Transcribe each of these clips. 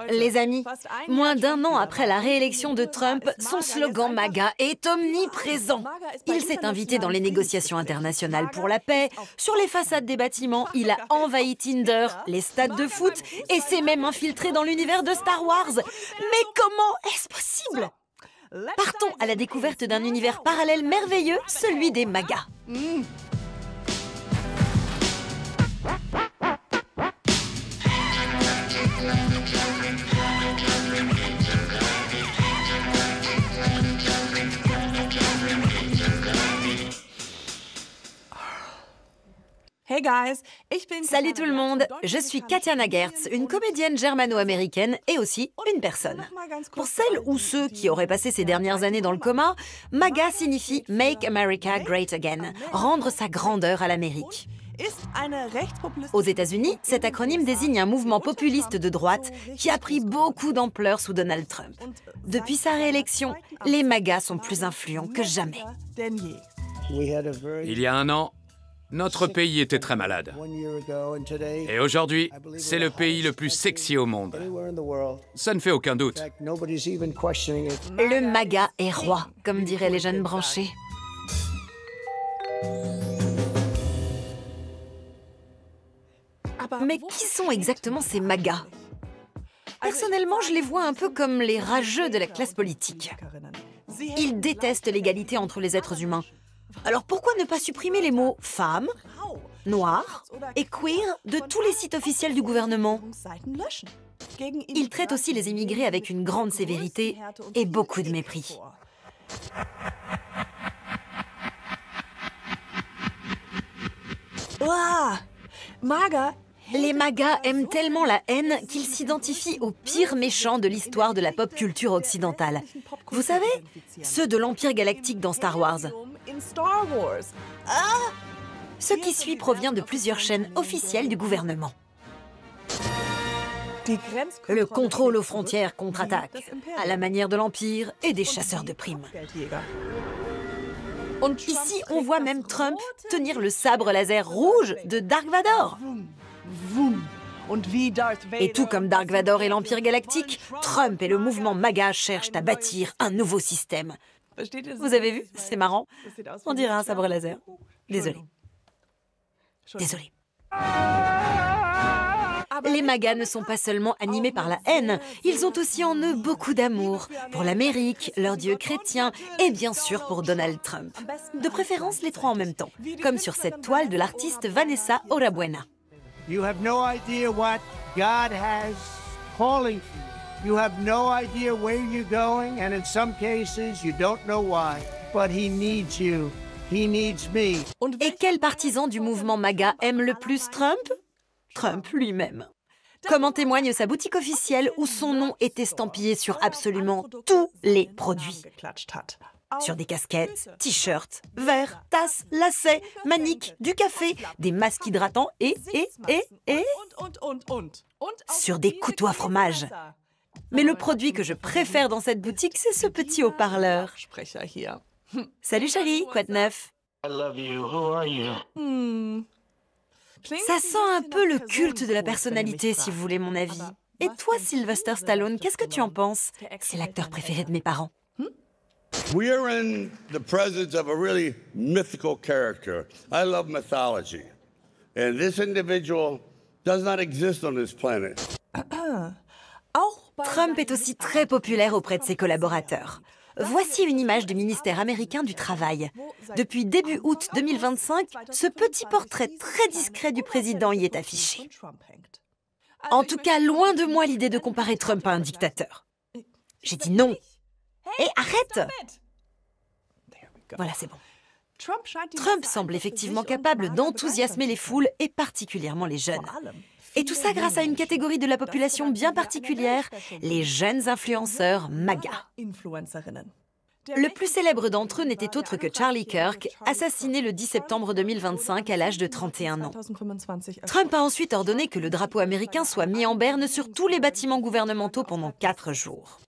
Les amis, moins d'un an après la réélection de Trump, son slogan MAGA est omniprésent. Il s'est invité dans les négociations internationales pour la paix, sur les façades des bâtiments, il a envahi Tinder, les stades de foot et s'est même infiltré dans l'univers de Star Wars. Mais comment est-ce possible? Partons à la découverte d'un univers parallèle merveilleux, celui des MAGA. Salut tout le monde, je suis Katiana Gertz, une comédienne germano-américaine et aussi une personne. Pour celles ou ceux qui auraient passé ces dernières années dans le coma, MAGA signifie Make America Great Again, rendre sa grandeur à l'Amérique. Aux États-Unis, cet acronyme désigne un mouvement populiste de droite qui a pris beaucoup d'ampleur sous Donald Trump. Depuis sa réélection, les MAGA sont plus influents que jamais. Il y a un an, notre pays était très malade. Et aujourd'hui, c'est le pays le plus sexy au monde. Ça ne fait aucun doute. Le MAGA est roi, comme diraient les jeunes branchés. Mais qui sont exactement ces MAGA? Personnellement, je les vois un peu comme les rageux de la classe politique. Ils détestent l'égalité entre les êtres humains. Alors pourquoi ne pas supprimer les mots « femme »,« noir » et « queer » de tous les sites officiels du gouvernement? Ils traitent aussi les immigrés avec une grande sévérité et beaucoup de mépris. Les MAGA aiment tellement la haine qu'ils s'identifient aux pires méchants de l'histoire de la pop culture occidentale. Vous savez, ceux de l'Empire galactique dans Star Wars. Ce qui suit provient de plusieurs chaînes officielles du gouvernement. Le contrôle aux frontières contre-attaque, à la manière de l'Empire et des chasseurs de primes. Ici, on voit même Trump tenir le sabre laser rouge de Dark Vador. Et tout comme Dark Vador et l'Empire galactique, Trump et le mouvement MAGA cherchent à bâtir un nouveau système. Vous avez vu? C'est marrant. On dirait un sabre laser. Désolé. Désolé. Les MAGA ne sont pas seulement animés par la haine, ils ont aussi en eux beaucoup d'amour pour l'Amérique, leur dieu chrétien et bien sûr pour Donald Trump. De préférence les trois en même temps, comme sur cette toile de l'artiste Vanessa Orabuena. You have no idea what God has calling for you. You have no idea where you're going, and in some cases, you don't know why. But He needs you. He needs me. Et quel partisan du mouvement MAGA aime le plus Trump? Trump lui-même. Comme en témoigne sa boutique officielle où son nom est estampillé sur absolument tous les produits. Sur des casquettes, t-shirts, verres, tasses, lacets, maniques, du café, des masques hydratants et sur des couteaux à fromage. Mais le produit que je préfère dans cette boutique, c'est ce petit haut-parleur. Salut chérie, quoi de neuf? Ça sent un peu le culte de la personnalité, si vous voulez mon avis. Et toi, Sylvester Stallone, qu'est-ce que tu en penses? C'est l'acteur préféré de mes parents. We are in the presence of a really mythical character. I love mythology. And this individual does not exist on this planet. Trump est aussi très populaire auprès de ses collaborateurs. Voici une image du ministère américain du Travail. Depuis début août 2025, ce petit portrait très discret du président y est affiché. En tout cas, loin de moi l'idée de comparer Trump à un dictateur. J'ai dit non. Hé, arrête! Voilà, c'est bon. Trump semble effectivement capable d'enthousiasmer les foules et particulièrement les jeunes. Et tout ça grâce à une catégorie de la population bien particulière, les jeunes influenceurs MAGA. Le plus célèbre d'entre eux n'était autre que Charlie Kirk, assassiné le 10 septembre 2025 à l'âge de 31 ans. Trump a ensuite ordonné que le drapeau américain soit mis en berne sur tous les bâtiments gouvernementaux pendant 4 jours.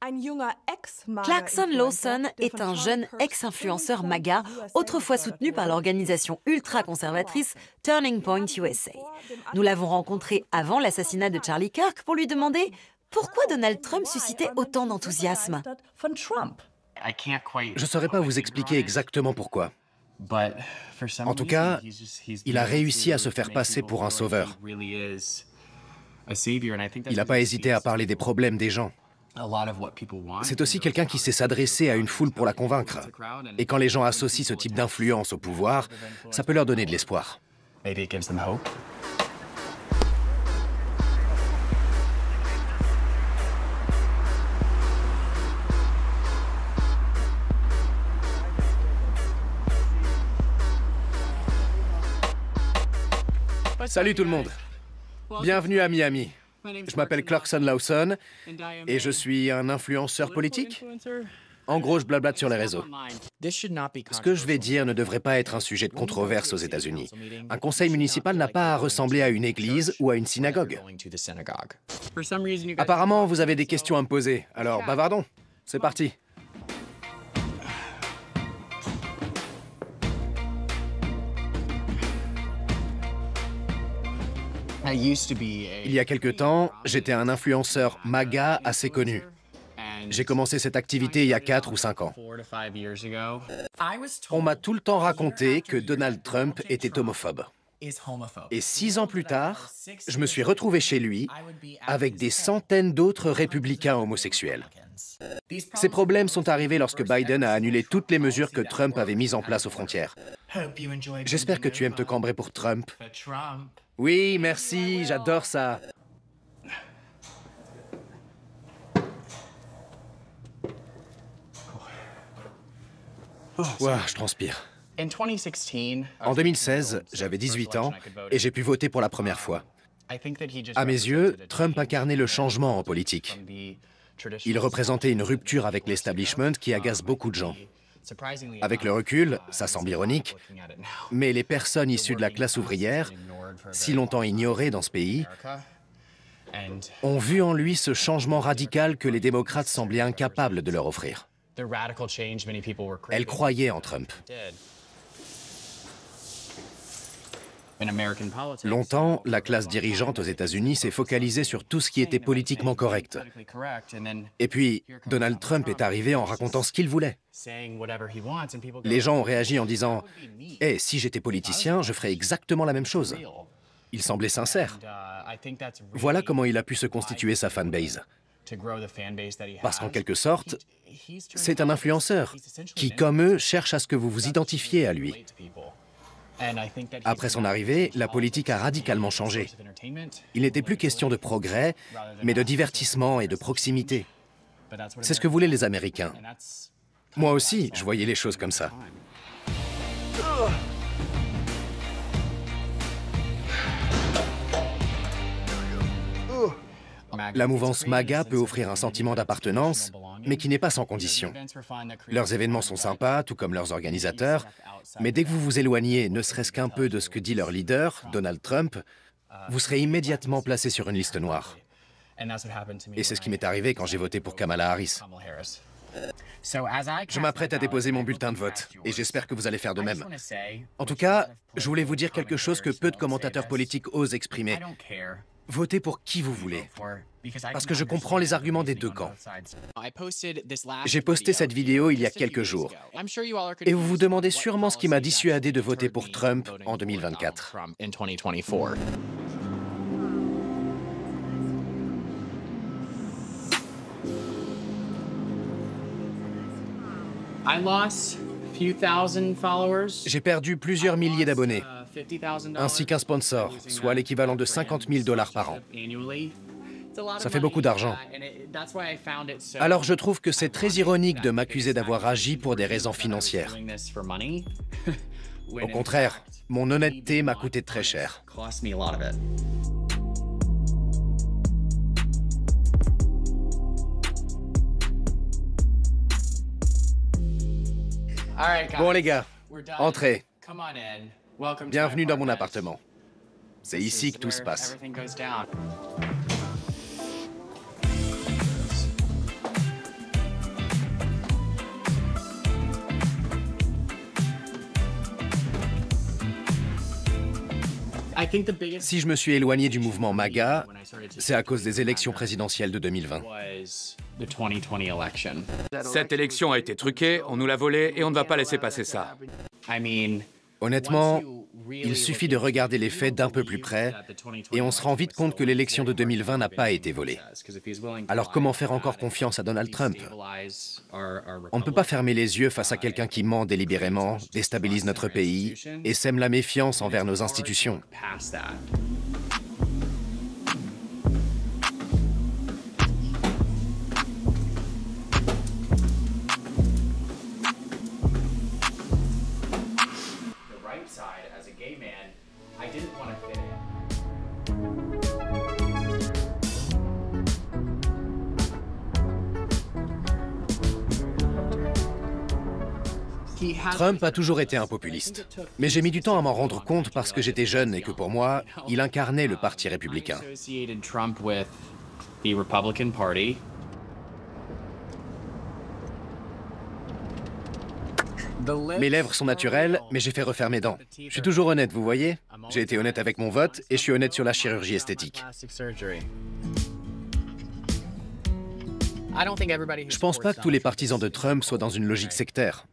Clarkson Lawson est un jeune ex-influenceur MAGA, autrefois soutenu par l'organisation ultra-conservatrice Turning Point USA. Nous l'avons rencontré avant l'assassinat de Charlie Kirk pour lui demander Pourquoi Donald Trump suscitait autant d'enthousiasme? Je ne saurais pas vous expliquer exactement pourquoi. En tout cas, il a réussi à se faire passer pour un sauveur. Il n'a pas hésité à parler des problèmes des gens. C'est aussi quelqu'un qui sait s'adresser à une foule pour la convaincre. Et quand les gens associent ce type d'influence au pouvoir, ça peut leur donner de l'espoir. Salut tout le monde. Bienvenue à Miami. Je m'appelle Clarkson Lawson et je suis un influenceur politique. En gros, je blablate sur les réseaux. Ce que je vais dire ne devrait pas être un sujet de controverse aux États-Unis. Un conseil municipal n'a pas à ressembler à une église ou à une synagogue. Apparemment, vous avez des questions à me poser, alors bavardons. C'est parti. Il y a quelque temps, j'étais un influenceur MAGA assez connu. J'ai commencé cette activité il y a 4 ou 5 ans. On m'a tout le temps raconté que Donald Trump était homophobe. Et 6 ans plus tard, je me suis retrouvé chez lui avec des centaines d'autres républicains homosexuels. Ces problèmes sont arrivés lorsque Biden a annulé toutes les mesures que Trump avait mises en place aux frontières. J'espère que tu aimes te cambrer pour Trump. Oui, merci, j'adore ça. Ouah, je transpire. En 2016, j'avais 18 ans et j'ai pu voter pour la première fois. À mes yeux, Trump incarnait le changement en politique. Il représentait une rupture avec l'establishment qui agace beaucoup de gens. Avec le recul, ça semble ironique, mais les personnes issues de la classe ouvrière, si longtemps ignorées dans ce pays, ont vu en lui ce changement radical que les démocrates semblaient incapables de leur offrir. Elles croyaient en Trump. Longtemps, la classe dirigeante aux États-Unis s'est focalisée sur tout ce qui était politiquement correct. Et puis, Donald Trump est arrivé en racontant ce qu'il voulait. Les gens ont réagi en disant « Eh, si j'étais politicien, je ferais exactement la même chose ». Il semblait sincère. Voilà comment il a pu se constituer sa fanbase. Parce qu'en quelque sorte, c'est un influenceur qui, comme eux, cherche à ce que vous vous identifiez à lui. Après son arrivée, la politique a radicalement changé. Il n'était plus question de progrès, mais de divertissement et de proximité. C'est ce que voulaient les Américains. Moi aussi, je voyais les choses comme ça. La mouvance MAGA peut offrir un sentiment d'appartenance, mais qui n'est pas sans condition. Leurs événements sont sympas, tout comme leurs organisateurs, mais dès que vous vous éloignez, ne serait-ce qu'un peu de ce que dit leur leader, Donald Trump, vous serez immédiatement placé sur une liste noire. Et c'est ce qui m'est arrivé quand j'ai voté pour Kamala Harris. Je m'apprête à déposer mon bulletin de vote, et j'espère que vous allez faire de même. En tout cas, je voulais vous dire quelque chose que peu de commentateurs politiques osent exprimer. Votez pour qui vous voulez, parce que je comprends les arguments des deux camps. J'ai posté cette vidéo il y a quelques jours, et vous vous demandez sûrement ce qui m'a dissuadé de voter pour Trump en 2024. J'ai perdu plusieurs milliers d'abonnés, ainsi qu'un sponsor, soit l'équivalent de $50 000 par an. Ça fait beaucoup d'argent. Alors je trouve que c'est très ironique de m'accuser d'avoir agi pour des raisons financières. Au contraire, mon honnêteté m'a coûté très cher. Bon les gars, entrez. Bienvenue dans mon appartement. C'est ici que tout se passe. Si je me suis éloigné du mouvement MAGA, c'est à cause des élections présidentielles de 2020. Cette élection a été truquée, on nous l'a volée et on ne va pas laisser passer ça. Honnêtement, il suffit de regarder les faits d'un peu plus près et on se rend vite compte que l'élection de 2020 n'a pas été volée. Alors comment faire encore confiance à Donald Trump? On ne peut pas fermer les yeux face à quelqu'un qui ment délibérément, déstabilise notre pays et sème la méfiance envers nos institutions. Trump a toujours été un populiste. Mais j'ai mis du temps à m'en rendre compte parce que j'étais jeune et que pour moi, il incarnait le parti républicain. Mes lèvres sont naturelles, mais j'ai fait refaire mes dents. Je suis toujours honnête, vous voyez? J'ai été honnête avec mon vote et je suis honnête sur la chirurgie esthétique. Je pense pas que tous les partisans de Trump soient dans une logique sectaire,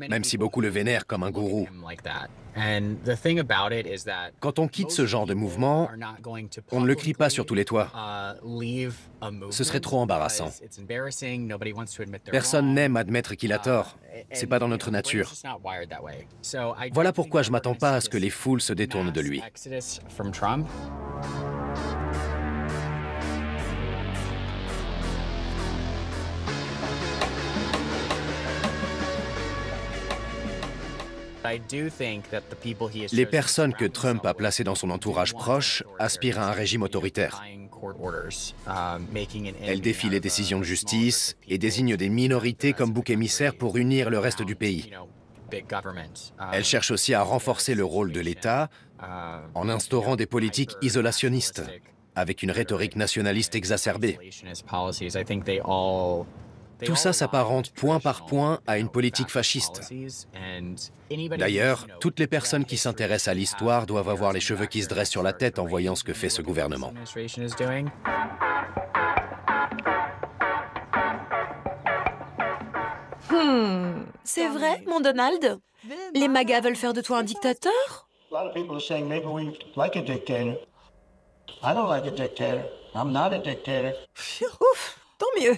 même si beaucoup le vénèrent comme un gourou. Quand on quitte ce genre de mouvement, on ne le crie pas sur tous les toits. Ce serait trop embarrassant. Personne n'aime admettre qu'il a tort. C'est pas dans notre nature. Voilà pourquoi je m'attends pas à ce que les foules se détournent de lui. Les personnes que Trump a placées dans son entourage proche aspirent à un régime autoritaire. Elles défient les décisions de justice et désignent des minorités comme bouc émissaire pour unir le reste du pays. Elles cherchent aussi à renforcer le rôle de l'État en instaurant des politiques isolationnistes, avec une rhétorique nationaliste exacerbée. Tout ça s'apparente point par point à une politique fasciste. D'ailleurs, toutes les personnes qui s'intéressent à l'histoire doivent avoir les cheveux qui se dressent sur la tête en voyant ce que fait ce gouvernement. C'est vrai, mon Donald? Les MAGA veulent faire de toi un dictateur? Ouf, tant mieux.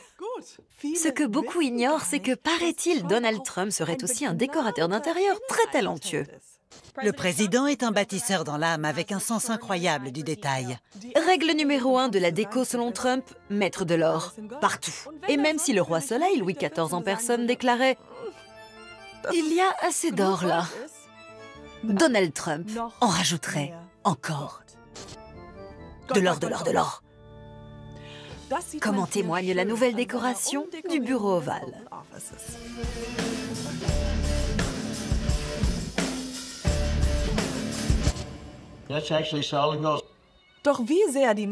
Ce que beaucoup ignorent, c'est que, paraît-il, Donald Trump serait aussi un décorateur d'intérieur très talentueux. Le président est un bâtisseur dans l'âme avec un sens incroyable du détail. Règle numéro 1 de la déco selon Trump, mettre de l'or. Partout. Et même si le roi Soleil, Louis XIV en personne, déclarait « Il y a assez d'or là », Donald Trump en rajouterait encore. De l'or, de l'or, de l'or. Comme en témoigne la nouvelle décoration du bureau ovale.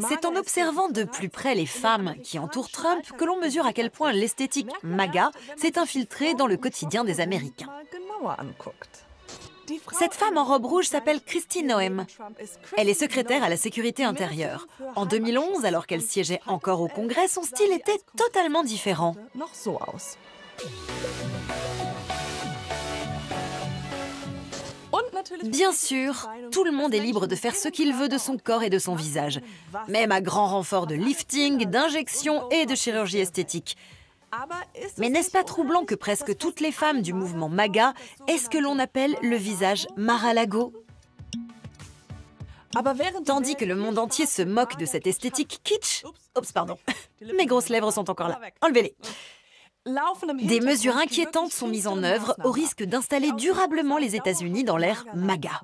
C'est en observant de plus près les femmes qui entourent Trump que l'on mesure à quel point l'esthétique MAGA s'est infiltrée dans le quotidien des Américains. Cette femme en robe rouge s'appelle Kristi Noem. Elle est secrétaire à la sécurité intérieure. En 2011, alors qu'elle siégeait encore au Congrès, son style était totalement différent. Bien sûr, tout le monde est libre de faire ce qu'il veut de son corps et de son visage, même à grand renfort de lifting, d'injections et de chirurgie esthétique. Mais n'est-ce pas troublant que presque toutes les femmes du mouvement MAGA aient ce que l'on appelle le visage Mar-a-Lago? Tandis que le monde entier se moque de cette esthétique kitsch... Oups, pardon. Mes grosses lèvres sont encore là. Enlevez-les. Des mesures inquiétantes sont mises en œuvre au risque d'installer durablement les États-Unis dans l'ère MAGA.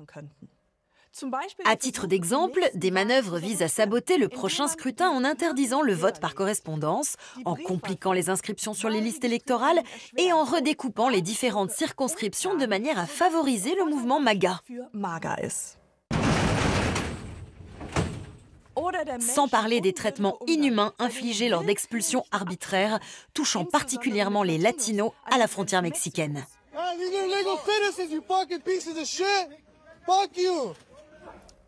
À titre d'exemple, des manœuvres visent à saboter le prochain scrutin en interdisant le vote par correspondance, en compliquant les inscriptions sur les listes électorales et en redécoupant les différentes circonscriptions de manière à favoriser le mouvement MAGA. Sans parler des traitements inhumains infligés lors d'expulsions arbitraires, touchant particulièrement les Latinos à la frontière mexicaine.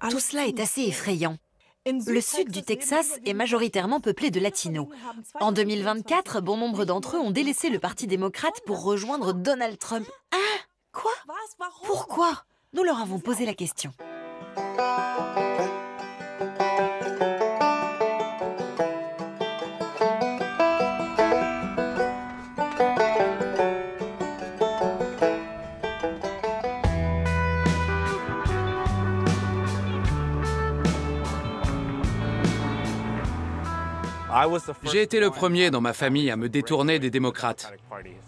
Tout cela est assez effrayant. Le sud du Texas est majoritairement peuplé de latinos. En 2024, bon nombre d'entre eux ont délaissé le Parti démocrate pour rejoindre Donald Trump. Hein? Quoi? Pourquoi? Nous leur avons posé la question. J'ai été le premier dans ma famille à me détourner des démocrates.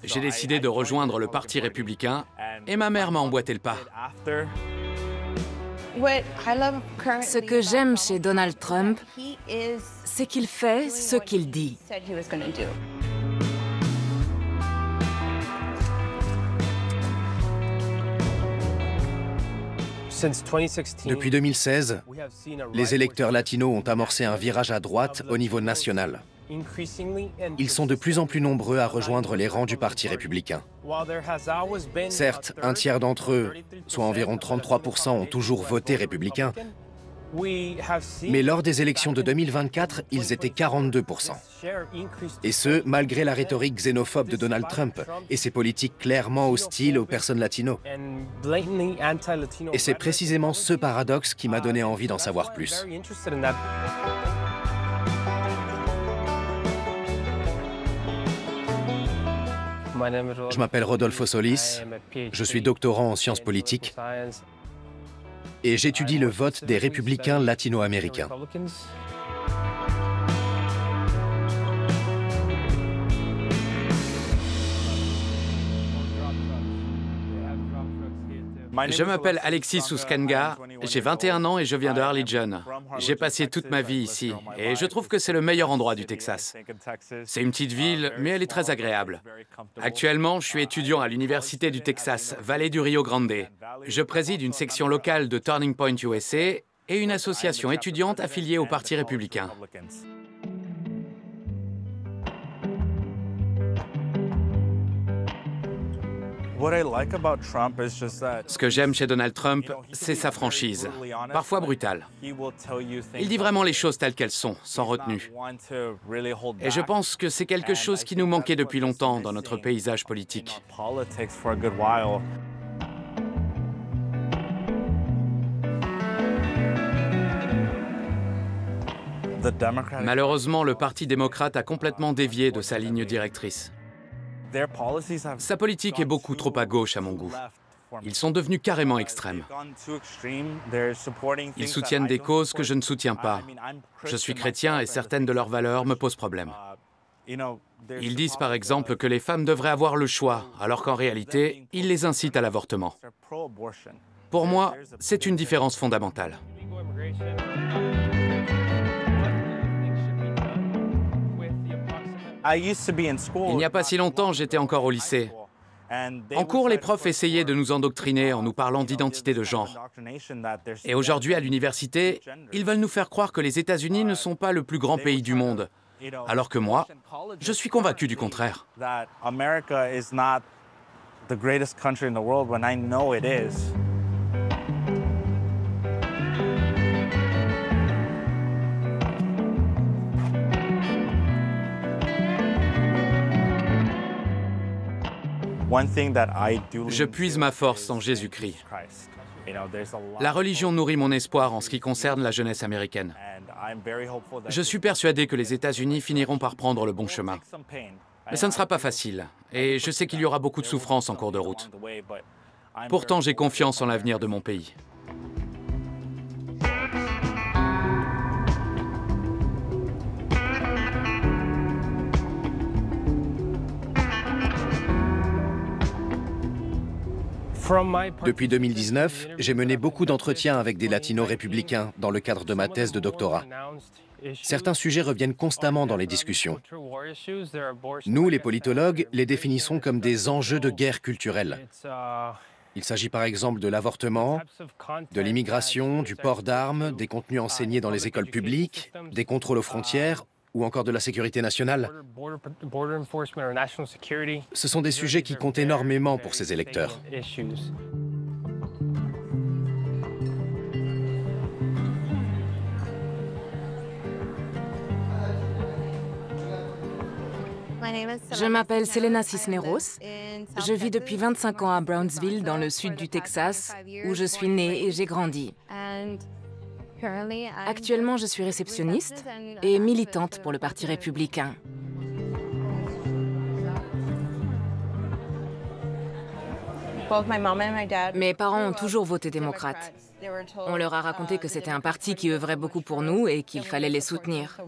J'ai décidé de rejoindre le Parti républicain et ma mère m'a emboîté le pas. Ce que j'aime chez Donald Trump, c'est qu'il fait ce qu'il dit. Depuis 2016, les électeurs latinos ont amorcé un virage à droite au niveau national. Ils sont de plus en plus nombreux à rejoindre les rangs du Parti républicain. Certes, un tiers d'entre eux, soit environ 33%, ont toujours voté républicain, mais lors des élections de 2024, ils étaient 42%. Et ce, malgré la rhétorique xénophobe de Donald Trump et ses politiques clairement hostiles aux personnes latino. Et c'est précisément ce paradoxe qui m'a donné envie d'en savoir plus. Je m'appelle Rodolfo Solis, je suis doctorant en sciences politiques et j'étudie le vote des républicains latino-américains. Je m'appelle Alexis Ouskanga, j'ai 21 ans et je viens de Harlingen. J'ai passé toute ma vie ici et je trouve que c'est le meilleur endroit du Texas. C'est une petite ville, mais elle est très agréable. Actuellement, je suis étudiant à l'Université du Texas, Vallée du Rio Grande. Je préside une section locale de Turning Point USA et une association étudiante affiliée au Parti républicain. Ce que j'aime chez Donald Trump, c'est sa franchise, parfois brutale. Il dit vraiment les choses telles qu'elles sont, sans retenue. Et je pense que c'est quelque chose qui nous manquait depuis longtemps dans notre paysage politique. Malheureusement, le Parti démocrate a complètement dévié de sa ligne directrice. Sa politique est beaucoup trop à gauche à mon goût. Ils sont devenus carrément extrêmes. Ils soutiennent des causes que je ne soutiens pas. Je suis chrétien et certaines de leurs valeurs me posent problème. Ils disent par exemple que les femmes devraient avoir le choix, alors qu'en réalité, ils les incitent à l'avortement. Pour moi, c'est une différence fondamentale. Il n'y a pas si longtemps, j'étais encore au lycée. En cours, les profs essayaient de nous endoctriner en nous parlant d'identité de genre. Et aujourd'hui, à l'université, ils veulent nous faire croire que les États-Unis ne sont pas le plus grand pays du monde. Alors que moi, je suis convaincu du contraire. Je puise ma force en Jésus-Christ. La religion nourrit mon espoir en ce qui concerne la jeunesse américaine. Je suis persuadé que les États-Unis finiront par prendre le bon chemin. Mais ça ne sera pas facile, et je sais qu'il y aura beaucoup de souffrances en cours de route. Pourtant, j'ai confiance en l'avenir de mon pays. Depuis 2019, j'ai mené beaucoup d'entretiens avec des latinos républicains dans le cadre de ma thèse de doctorat. Certains sujets reviennent constamment dans les discussions. Nous, les politologues, les définissons comme des enjeux de guerre culturelle. Il s'agit par exemple de l'avortement, de l'immigration, du port d'armes, des contenus enseignés dans les écoles publiques, des contrôles aux frontières ou encore de la sécurité nationale. Ce sont des sujets qui comptent énormément pour ces électeurs. Je m'appelle Selena Cisneros. Je vis depuis 25 ans à Brownsville, dans le sud du Texas, où je suis née et j'ai grandi. Actuellement, je suis réceptionniste et militante pour le Parti républicain. Mes parents ont toujours voté démocrate. On leur a raconté que c'était un parti qui œuvrait beaucoup pour nous et qu'il fallait les soutenir.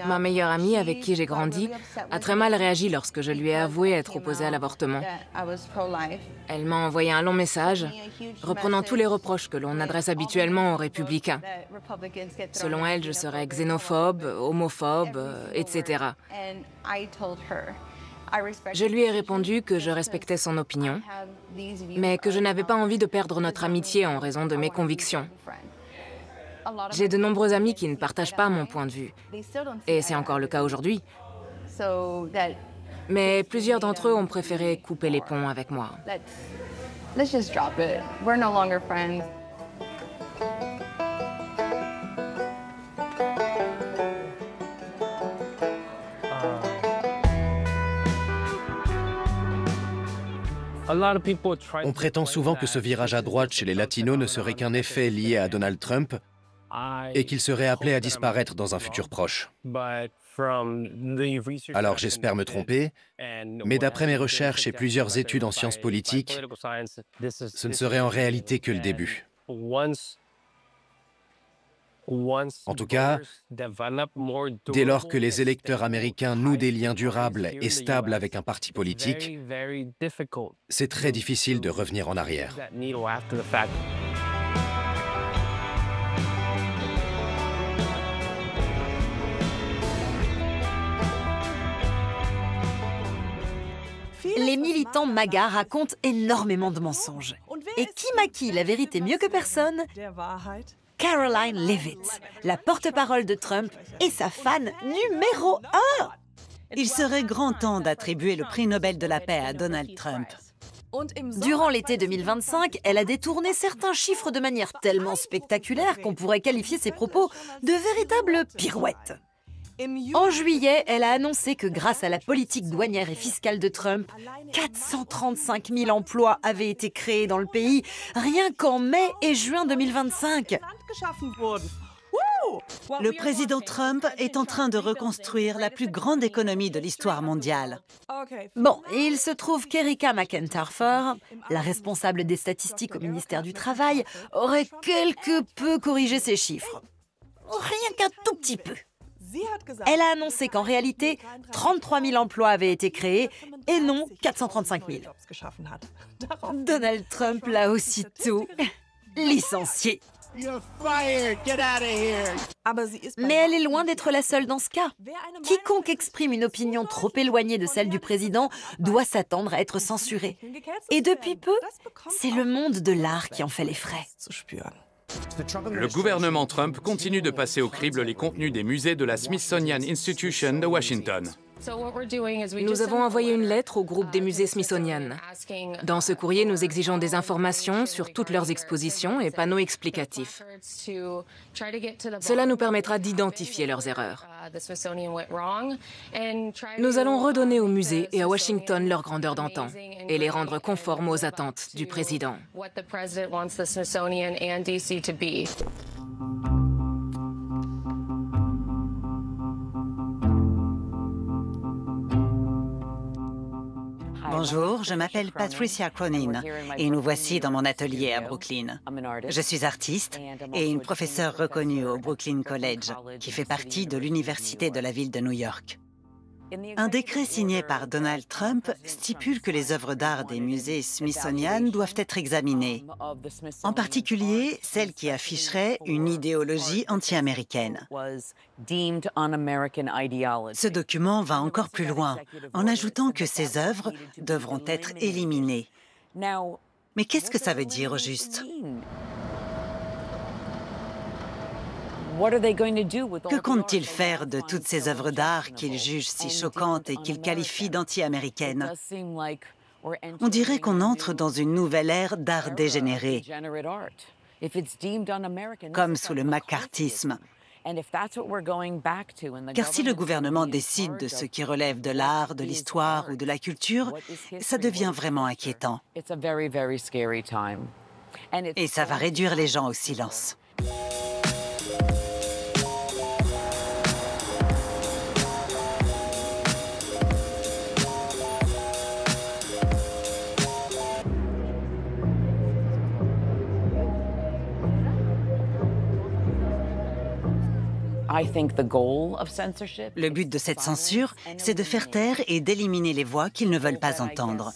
Ma meilleure amie, avec qui j'ai grandi, a très mal réagi lorsque je lui ai avoué être opposée à l'avortement. Elle m'a envoyé un long message, reprenant tous les reproches que l'on adresse habituellement aux républicains. Selon elle, je serais xénophobe, homophobe, etc. Je lui ai répondu que je respectais son opinion, mais que je n'avais pas envie de perdre notre amitié en raison de mes convictions. J'ai de nombreux amis qui ne partagent pas mon point de vue, et c'est encore le cas aujourd'hui. Mais plusieurs d'entre eux ont préféré couper les ponts avec moi. On prétend souvent que ce virage à droite chez les Latinos ne serait qu'un effet lié à Donald Trump et qu'il serait appelé à disparaître dans un futur proche. Alors j'espère me tromper, mais d'après mes recherches et plusieurs études en sciences politiques, ce ne serait en réalité que le début. En tout cas, dès lors que les électeurs américains nouent des liens durables et stables avec un parti politique, c'est très difficile de revenir en arrière. Les militants MAGA racontent énormément de mensonges. Et qui maquille la vérité mieux que personne? Caroline Leavitt, la porte-parole de Trump et sa fan numéro 1. Il serait grand temps d'attribuer le prix Nobel de la paix à Donald Trump. Durant l'été 2025, elle a détourné certains chiffres de manière tellement spectaculaire qu'on pourrait qualifier ses propos de véritables pirouettes. En juillet, elle a annoncé que grâce à la politique douanière et fiscale de Trump, 435 000 emplois avaient été créés dans le pays, rien qu'en mai et juin 2025. Le président Trump est en train de reconstruire la plus grande économie de l'histoire mondiale. Bon, il se trouve qu'Erika McEntire, la responsable des statistiques au ministère du Travail, aurait quelque peu corrigé ces chiffres. Rien qu'un tout petit peu. Elle a annoncé qu'en réalité, 33 000 emplois avaient été créés et non 435 000. Donald Trump l'a aussitôt licencié. Mais elle est loin d'être la seule dans ce cas. Quiconque exprime une opinion trop éloignée de celle du président doit s'attendre à être censuré. Et depuis peu, c'est le monde de l'art qui en fait les frais. Le gouvernement Trump continue de passer au crible les contenus des musées de la Smithsonian Institution de Washington. Nous avons envoyé une lettre au groupe des musées Smithsonian. Dans ce courrier, nous exigeons des informations sur toutes leurs expositions et panneaux explicatifs. Cela nous permettra d'identifier leurs erreurs. Nous allons redonner aux musées et à Washington leur grandeur d'antan et les rendre conformes aux attentes du président. Bonjour, je m'appelle Patricia Cronin et nous voici dans mon atelier à Brooklyn. Je suis artiste et une professeure reconnue au Brooklyn College, qui fait partie de l'Université de la ville de New York. Un décret signé par Donald Trump stipule que les œuvres d'art des musées Smithsonian doivent être examinées, en particulier celles qui afficheraient une idéologie anti-américaine. Ce document va encore plus loin, en ajoutant que ces œuvres devront être éliminées. Mais qu'est-ce que ça veut dire au juste? Que compte-t-il faire de toutes ces œuvres d'art qu'il juge si choquantes et qu'il qualifie d'anti-américaines? On dirait qu'on entre dans une nouvelle ère d'art dégénéré, comme sous le macartisme. Car si le gouvernement décide de ce qui relève de l'art, de l'histoire ou de la culture, ça devient vraiment inquiétant. Et ça va réduire les gens au silence. Le but de cette censure, c'est de faire taire et d'éliminer les voix qu'ils ne veulent pas entendre.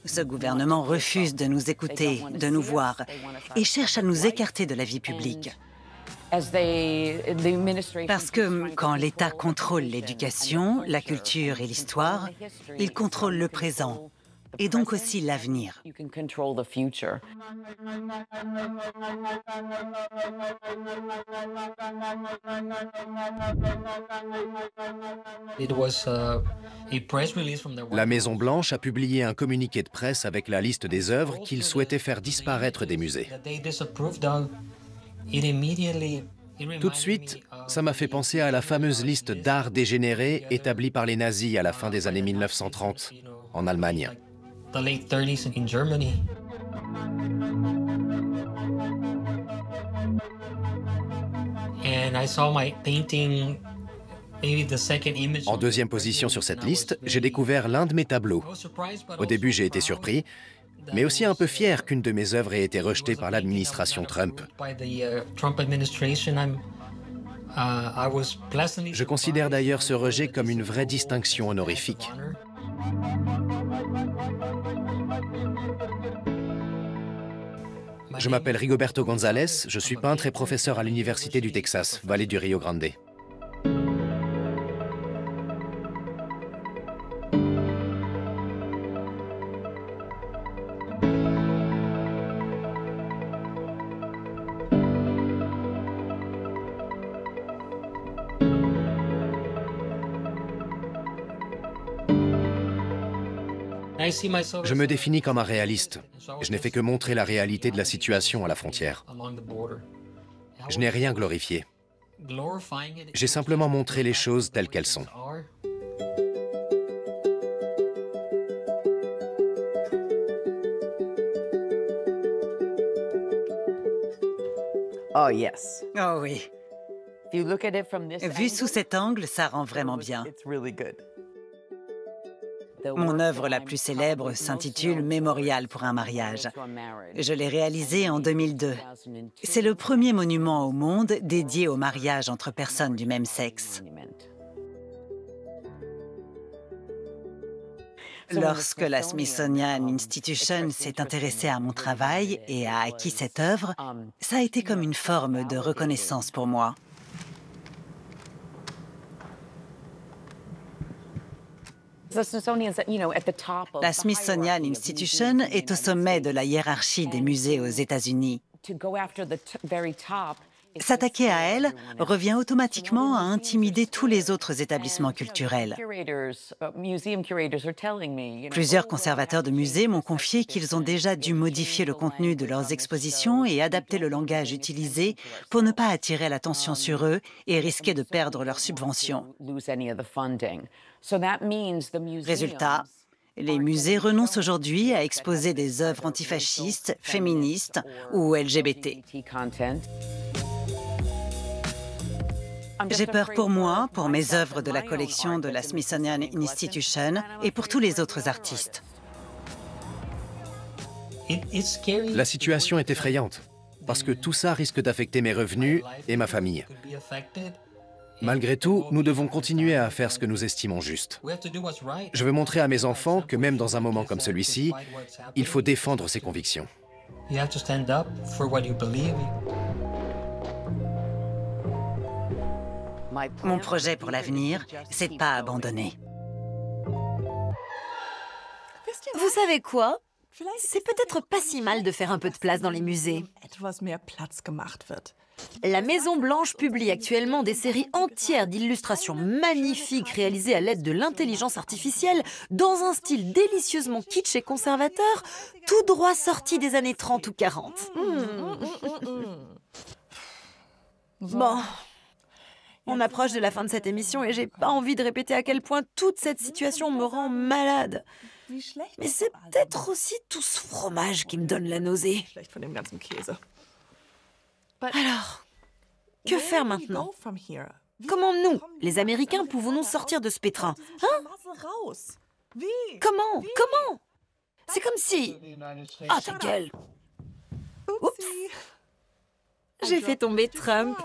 Ce gouvernement refuse de nous écouter, de nous voir, et cherche à nous écarter de la vie publique. Parce que quand l'État contrôle l'éducation, la culture et l'histoire, il contrôle le présent, et donc aussi l'avenir. La Maison-Blanche a publié un communiqué de presse avec la liste des œuvres qu'ils souhaitaient faire disparaître des musées. Tout de suite, ça m'a fait penser à la fameuse liste d'art dégénéré établie par les nazis à la fin des années 1930 en Allemagne. En deuxième position sur cette liste, j'ai découvert l'un de mes tableaux. Au début, j'ai été surpris, mais aussi un peu fier qu'une de mes œuvres ait été rejetée par l'administration Trump. Je considère d'ailleurs ce rejet comme une vraie distinction honorifique. Je m'appelle Rigoberto González, je suis peintre et professeur à l'Université du Texas, Vallée du Rio Grande. Je me définis comme un réaliste. Je n'ai fait que montrer la réalité de la situation à la frontière. Je n'ai rien glorifié. J'ai simplement montré les choses telles qu'elles sont. Oh yes. Oh oui. Vu sous cet angle, ça rend vraiment bien. Mon œuvre la plus célèbre s'intitule « Mémorial pour un mariage ». Je l'ai réalisée en 2002. C'est le premier monument au monde dédié au mariage entre personnes du même sexe. Lorsque la Smithsonian Institution s'est intéressée à mon travail et a acquis cette œuvre, ça a été comme une forme de reconnaissance pour moi. La Smithsonian Institution est au sommet de la hiérarchie des musées aux États-Unis. S'attaquer à elle revient automatiquement à intimider tous les autres établissements culturels. Plusieurs conservateurs de musées m'ont confié qu'ils ont déjà dû modifier le contenu de leurs expositions et adapter le langage utilisé pour ne pas attirer l'attention sur eux et risquer de perdre leurs subventions. Résultat, les musées renoncent aujourd'hui à exposer des œuvres antifascistes, féministes ou LGBT. J'ai peur pour moi, pour mes œuvres de la collection de la Smithsonian Institution et pour tous les autres artistes. La situation est effrayante, parce que tout ça risque d'affecter mes revenus et ma famille. Malgré tout, nous devons continuer à faire ce que nous estimons juste. Je veux montrer à mes enfants que même dans un moment comme celui-ci, il faut défendre ses convictions. Mon projet pour l'avenir, c'est de ne pas abandonner. Vous savez quoi? c'est peut-être pas si mal de faire un peu de place dans les musées. La Maison-Blanche publie actuellement des séries entières d'illustrations magnifiques réalisées à l'aide de l'intelligence artificielle dans un style délicieusement kitsch et conservateur, tout droit sorti des années 30 ou 40. Bon, on approche de la fin de cette émission et j'ai pas envie de répéter à quel point toute cette situation me rend malade. Mais c'est peut-être aussi tout ce fromage qui me donne la nausée. Alors, que faire maintenant? Comment nous, les Américains, pouvons-nous sortir de ce pétrin? Hein? Comment? C'est comme si... Ah, ta gueule! Oups! J'ai fait tomber Trump.